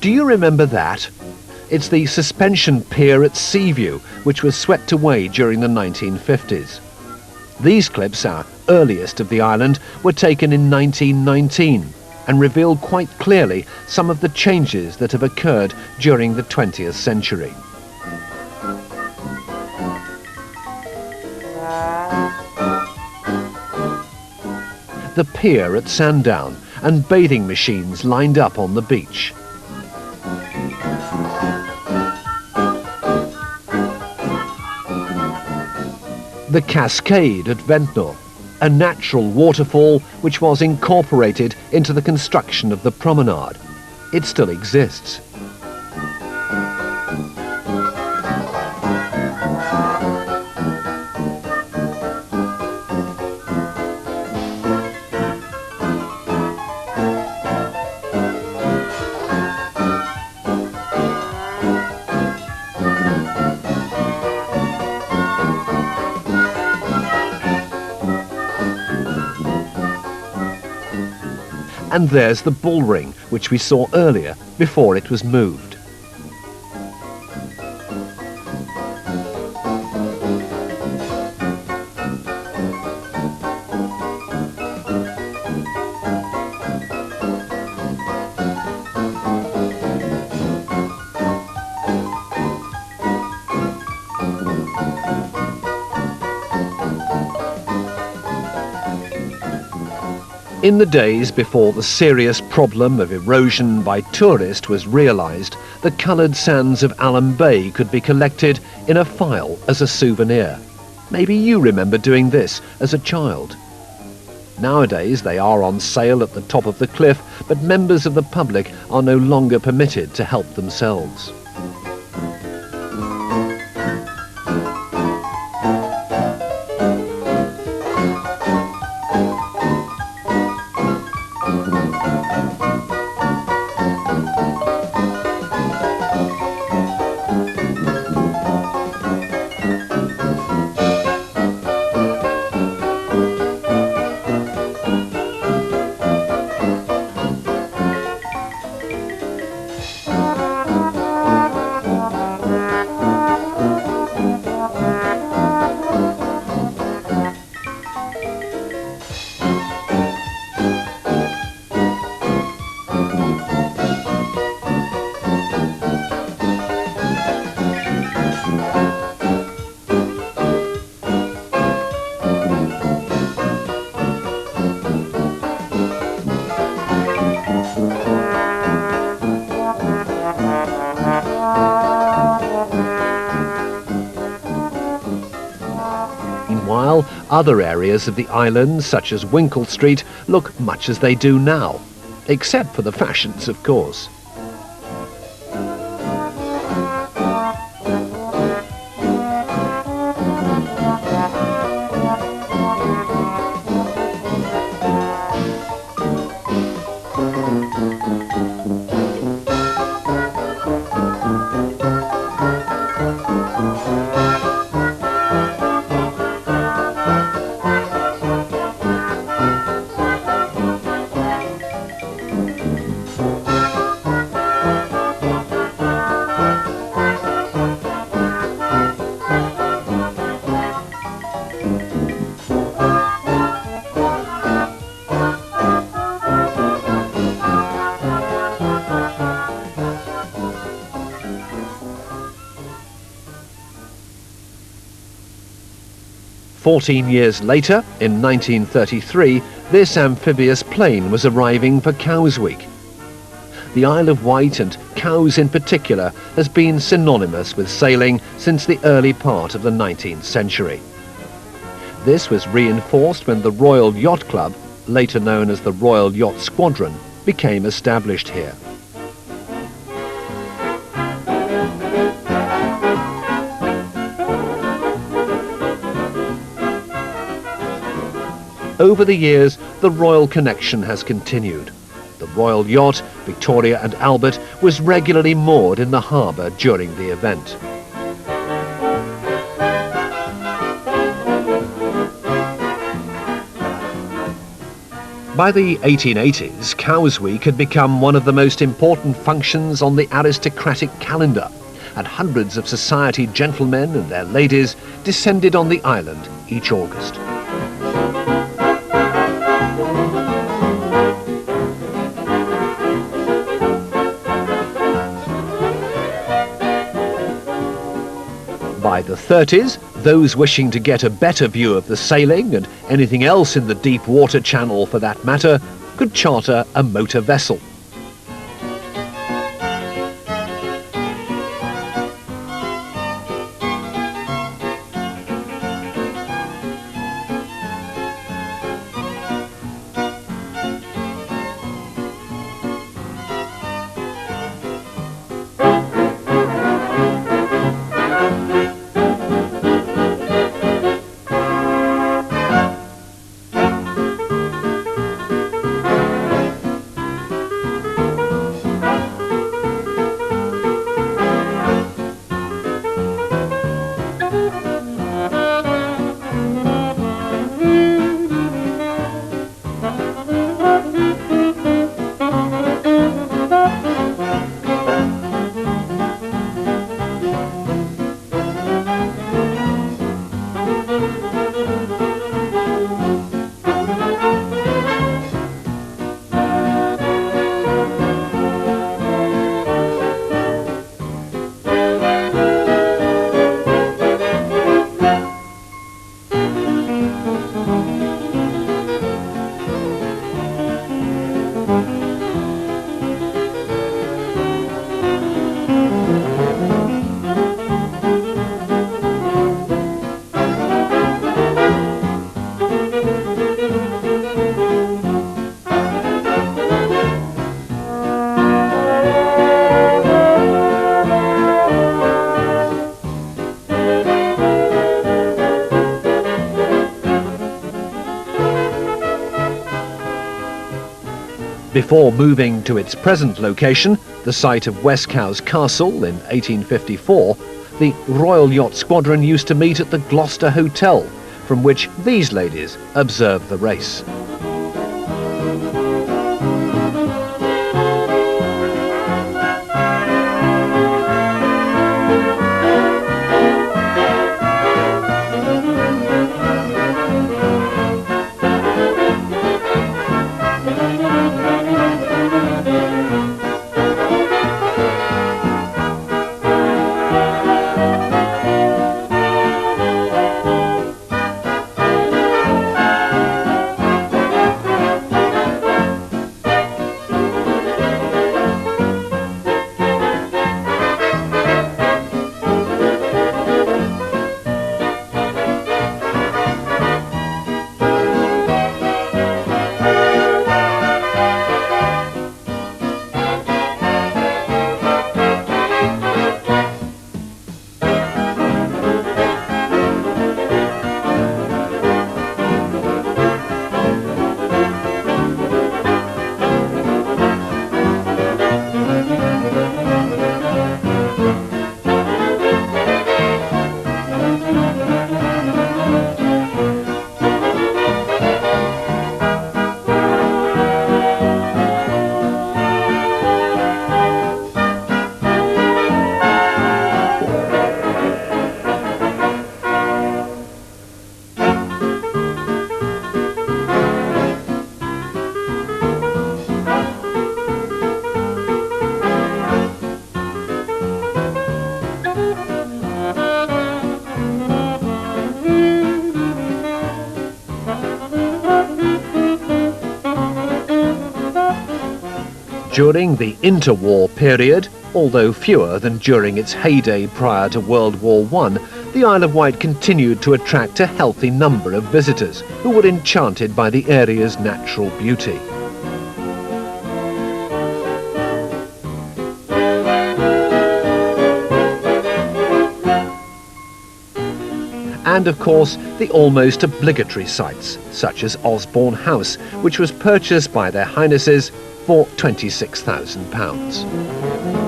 Do you remember that? It's the suspension pier at Seaview, which was swept away during the 1950s. These clips, our earliest of the island, were taken in 1919 and reveal quite clearly some of the changes that have occurred during the 20th century. The pier at Sandown and bathing machines lined up on the beach. The cascade at Ventnor, a natural waterfall which was incorporated into the construction of the promenade. It still exists. And there's the bull ring, which we saw earlier, before it was moved. In the days before the serious problem of erosion by tourists was realised, the coloured sands of Allen Bay could be collected in a file as a souvenir. Maybe you remember doing this as a child. Nowadays they are on sale at the top of the cliff, but members of the public are no longer permitted to help themselves. Meanwhile, other areas of the island, such as Winkle Street, look much as they do now, except for the fashions, of course. "14 years later, in 1933, this amphibious plane was arriving for Cows Week. The Isle of Wight, and cows in particular, has been synonymous with sailing since the early part of the 19th century. This was reinforced when the Royal Yacht Club, later known as the Royal Yacht Squadron, became established here. Over the years, the royal connection has continued. The royal yacht, Victoria and Albert, was regularly moored in the harbour during the event. By the 1880s, Cows Week had become one of the most important functions on the aristocratic calendar, and hundreds of society gentlemen and their ladies descended on the island each August. By the 30s, those wishing to get a better view of the sailing, and anything else in the deep water channel for that matter, could charter a motor vessel. Before moving to its present location, the site of West Cowes Castle in 1854, the Royal Yacht Squadron used to meet at the Gloucester Hotel, from which these ladies observed the race. During the interwar period, although fewer than during its heyday prior to World War I, the Isle of Wight continued to attract a healthy number of visitors who were enchanted by the area's natural beauty. And of course, the almost obligatory sites, such as Osborne House, which was purchased by their Highnesses for £26,000.